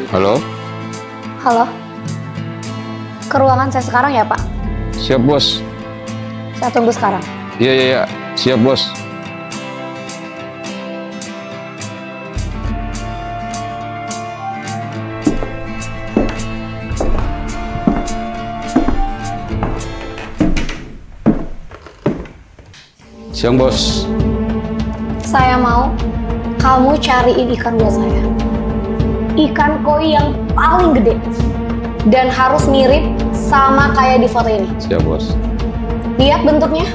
Halo? Halo. Ke ruangan saya sekarang ya, Pak? Siap, Bos. Saya tunggu sekarang. Iya. Siap, Bos. Siang, Bos. Saya mau kamu cariin ikan buat saya. Ikan koi yang paling gede. Dan harus mirip sama kayak di foto ini. Siap, Bos. Lihat bentuknya?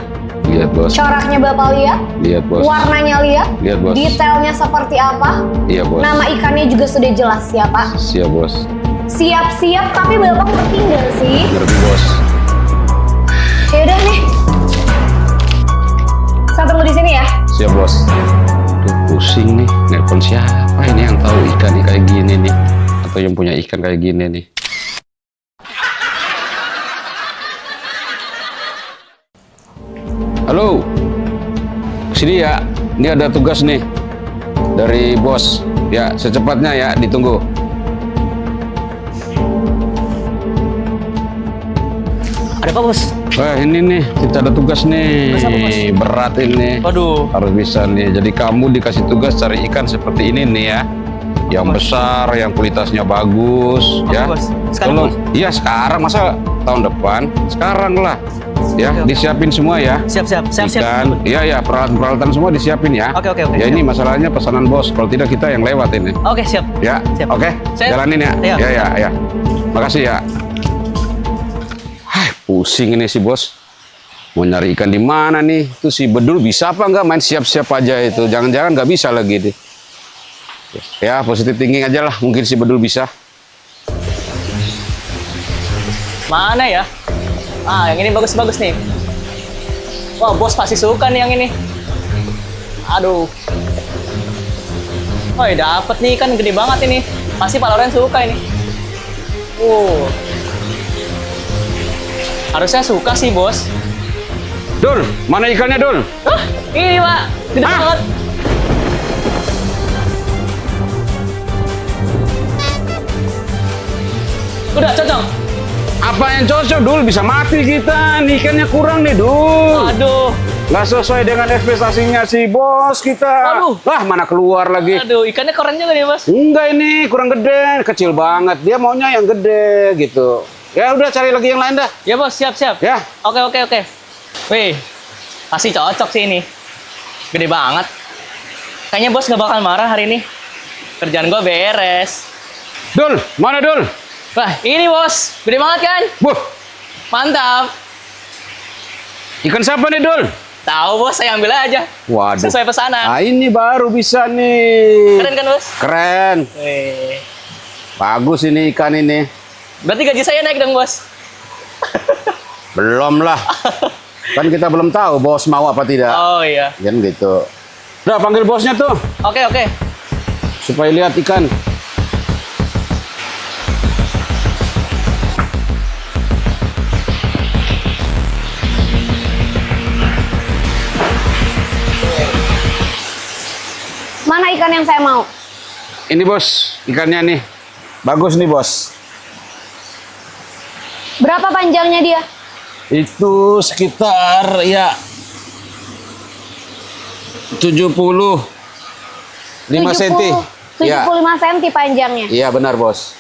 Lihat, Bos. Coraknya Bapak lihat? Lihat, Bos. Warnanya lihat? Lihat, Bos. Detailnya seperti apa? Iya, Bos. Nama ikannya juga sudah jelas ya, Pak? Siap, Bos. Siap-siap, tapi Bapak ngerti nggak sih? Ngerti, Bos. Yaudah nih. Saya tunggu di sini ya. Siap, Bos. Duh, pusing nih. Nelpon siapa ini yang tahu ikan kayak gini nih? Atau yang punya ikan kayak gini nih? Halo. Kesini ya. Ini ada tugas nih. Dari bos. Ya, secepatnya ya, ditunggu. Ada apa, Bos? Wah, ini nih, kita ada tugas nih. Tugas apa, Bos? Berat ini. Waduh. Harus bisa nih. Jadi kamu dikasih tugas cari ikan seperti ini nih ya. Yang besar, yang kualitasnya bagus, Oke, ya. Bos. Sekarang, Tolong. Bos? Iya, sekarang masa tahun depan? Sekarang lah. Ya, Oke. disiapin semua ya. Siap. Ikan, iya, peralatan-peralatan semua disiapin ya. Oke. Ya, ini masalahnya pesanan bos. Kalau tidak kita yang lewat ini. Oke, siap. Ya, Siap. oke. Siap. Jalanin ya. Iya. Ya. Makasih ya. Pusing ini si bos. Mau nyari ikan di mana nih? Itu si Bedul bisa apa nggak main siap-siap aja itu? Jangan-jangan nggak bisa lagi deh. Ya, positif thinking aja lah. Mungkin si Bedul bisa. Mana ya? Ah, yang ini bagus-bagus nih. Wah, Bos pasti suka nih yang ini. Aduh. Woi, dapet nih ikan gede banget ini. Pasti Pak Loren suka ini. Harusnya suka sih, Bos. Dul, mana ikannya Dul? Ini, Pak. Gede Ah. banget. Udah cocok. Apa yang cocok Dul? Bisa mati kita. Nih, ikannya kurang nih Dul. Aduh. Nggak sesuai dengan ekspektasinya si bos kita. Aduh. Lah, mana keluar lagi? Aduh, ikannya keren juga nih, Bos. Enggak, ini kurang gede, kecil banget. Dia maunya yang gede gitu. Ya udah, cari lagi yang lain dah. Ya, Bos, siap. Ya. Oke. Wih, pasti cocok sih ini. Gede banget. Kayaknya Bos nggak bakal marah hari ini. Kerjaan gue beres. Dul, mana Dul? Wah, ini Bos. Gede banget kan? Buh, Mantap. ikan siapa nih Dul? Tahu Bos, saya ambil aja. Waduh. Sesuai pesanan. Ah, ini baru bisa nih. Keren kan, Bos? Keren. Wih. Bagus ini ikan ini. Berarti gaji saya naik dong, Bos. Belum lah. Kan kita belum tahu bos mau apa tidak. Oh iya. Kan gitu. Udah, panggil bosnya tuh. Oke. Supaya lihat ikan. Mana ikan yang saya mau? Ini bos, ikannya nih. Bagus nih bos. Berapa panjangnya dia? Itu sekitar ya 75 cm. 75 Ya. cm panjangnya. Iya benar bos.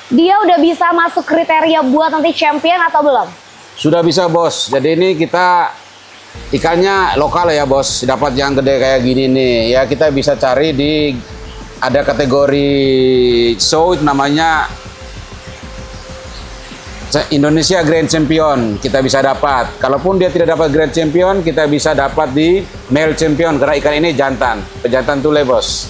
Dia udah bisa masuk kriteria buat nanti champion atau belum? Sudah bisa bos. Jadi ini kita ikannya lokal ya bos. Dapat yang gede kayak gini nih. Ya kita bisa cari di ada kategori show namanya Indonesia Grand Champion. Kita bisa dapat. Kalaupun dia tidak dapat Grand Champion, kita bisa dapat di Male Champion karena ikan ini jantan. Pejantan tule bos.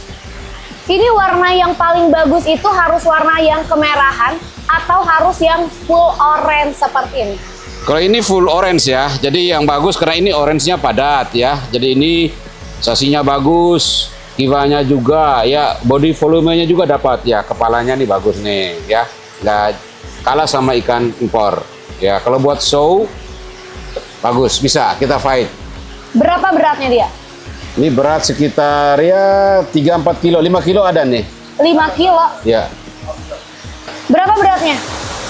Ini warna yang paling bagus itu harus warna yang kemerahan atau harus yang full orange seperti ini? Kalau ini full orange ya, jadi yang bagus karena ini orange-nya padat ya. Jadi ini sasinya bagus, kivanya juga ya, body volumenya juga dapat ya. Kepalanya nih bagus nih ya, nggak kalah sama ikan impor ya. Kalau buat show bagus, bisa kita fight. Berapa beratnya dia? Ini berat sekitar ya 3-4 kilo, 5 kilo ada nih 5 kilo. ya. Berapa beratnya?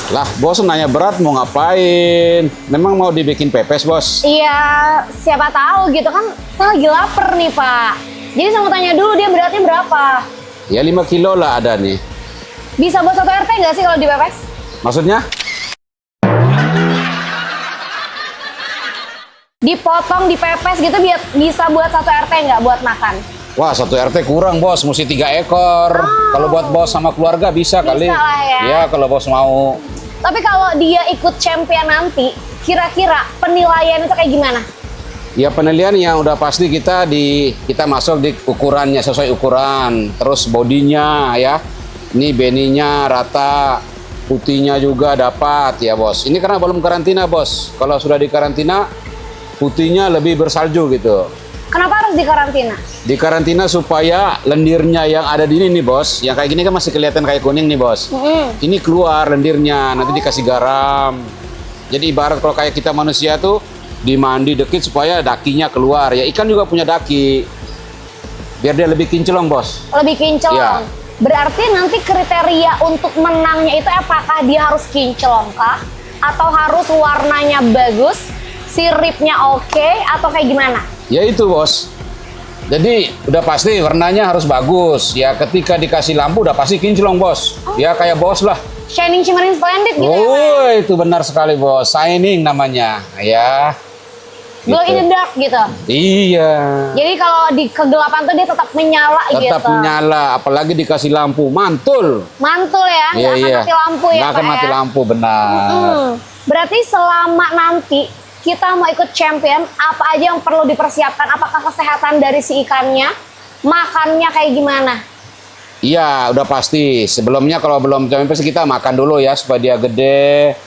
Lah, bos nanya berat mau ngapain? Memang mau dibikin pepes, bos? Iya, siapa tahu gitu kan. Saya lagi lapar nih, Pak. Jadi saya mau tanya dulu dia beratnya berapa? Ya 5 kilo lah ada nih. Bisa buat 1 RT nggak sih kalau dipepes? Maksudnya? Dipotong, dipepes gitu biar bisa buat 1 RT nggak buat makan? Wah, 1 RT kurang, bos. Mesti 3 ekor. Kalau buat bos sama keluarga bisa kali. lah ya. Ya, kalau bos mau. Tapi kalau dia ikut champion nanti, kira-kira penilaian itu kayak gimana? Ya penilaian yang udah pasti kita masuk di ukurannya sesuai ukuran. Terus bodinya ya. Ini beninya rata, putihnya juga dapat ya, bos. Ini karena belum karantina, bos. Kalau sudah di karantina, putihnya lebih bersalju gitu. Kenapa harus dikarantina? Di karantina supaya lendirnya yang ada di ini nih, bos. Yang kayak gini kan masih kelihatan kayak kuning nih, bos. Ini keluar lendirnya, nanti dikasih garam. Jadi ibarat kalau kayak kita manusia tuh dimandi dikit supaya dakinya keluar. Ya ikan juga punya daki. Biar dia lebih kinclong, bos. Lebih kinclong. Ya. Berarti nanti kriteria untuk menangnya itu apakah dia harus kinclong kah? Atau harus warnanya bagus, siripnya oke, atau kayak gimana? Ya itu, bos. Jadi udah pasti warnanya harus bagus. Ya ketika dikasih lampu udah pasti kinclong, bos. Ya kayak bos lah. Shining, shimmering, splendid gitu ya, Pak? Oh, itu benar sekali, bos. Shining namanya. Ya. Glow in the dark gitu. Iya. Jadi kalau di kegelapan tuh dia tetap menyala gitu. Tetap menyala, apalagi dikasih lampu, mantul. Mantul ya, nggak akan mati lampu ya, Nggak akan Pak mati ya? lampu, benar. Berarti selama nanti kita mau ikut champion, apa aja yang perlu dipersiapkan? Apakah kesehatan dari si ikannya, makannya kayak gimana? Iya, udah pasti. Sebelumnya kalau belum champion kita makan dulu ya supaya dia gede,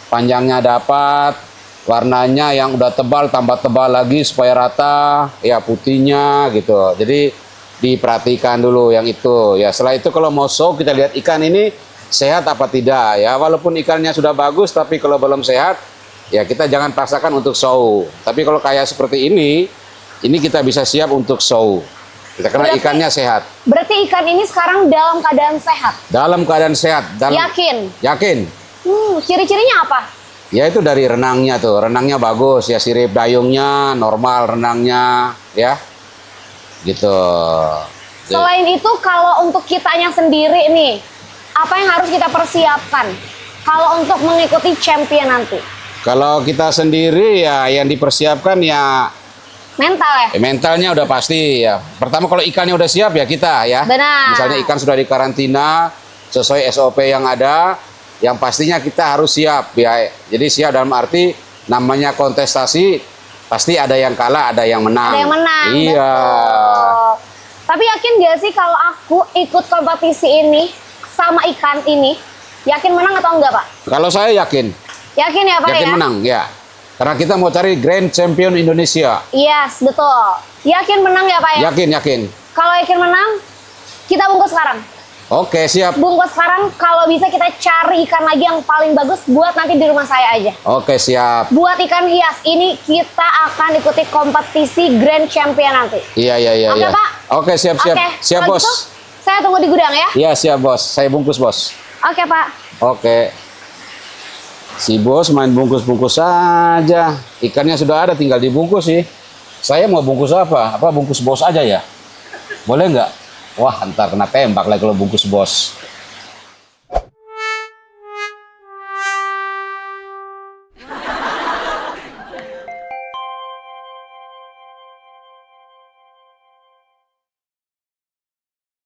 panjangnya dapat, warnanya yang udah tebal tambah tebal lagi supaya rata, ya putihnya gitu. Jadi diperhatikan dulu yang itu. Ya setelah itu kalau mau show kita lihat ikan ini sehat apa tidak ya. Walaupun ikannya sudah bagus tapi kalau belum sehat ya kita jangan paksakan untuk show. Tapi kalau kayak seperti ini kita bisa siap untuk show. Karena ikannya sehat. Berarti ikan ini sekarang dalam keadaan sehat? Dalam keadaan sehat. Yakin? Yakin. Ciri-cirinya apa? Ya itu dari renangnya tuh. Renangnya bagus ya, sirip dayungnya normal renangnya ya. Gitu. Selain itu kalau untuk kitanya sendiri nih, apa yang harus kita persiapkan kalau untuk mengikuti champion nanti? Kalau kita sendiri ya yang dipersiapkan ya Mental ya? mentalnya udah pasti ya. Pertama kalau ikannya udah siap ya kita ya. Benar. Misalnya ikan sudah dikarantina sesuai SOP yang ada, yang pastinya kita harus siap ya. Jadi siap dalam arti namanya kontestasi pasti ada yang kalah, ada yang menang. Ada yang menang. Iya. Betul. Tapi yakin gak sih kalau aku ikut kompetisi ini sama ikan ini, yakin menang atau enggak, Pak? Kalau saya yakin, Yakin ya, Pak yakin ya? menang ya. Karena kita mau cari Grand Champion Indonesia. Yes, betul. Yakin menang ya, Pak ya? Yakin, yakin. Kalau yakin menang, kita bungkus sekarang. Oke, siap. Bungkus sekarang, kalau bisa kita cari ikan lagi yang paling bagus buat nanti di rumah saya aja. Oke, siap. Buat ikan hias, ini kita akan ikuti kompetisi Grand Champion nanti. Iya, iya, iya. Oke, iya. Pak? Oke, siap, siap. Oke, Siap, kalau bos. gitu, saya tunggu di gudang ya. Iya, siap, bos. Saya bungkus, bos. Oke, Pak. Oke. Si bos main bungkus-bungkus saja. Ikannya sudah ada, tinggal dibungkus sih. Saya mau bungkus apa? Apa bungkus bos aja ya? Boleh nggak? Wah, ntar kena tembak lagi kalau bungkus bos.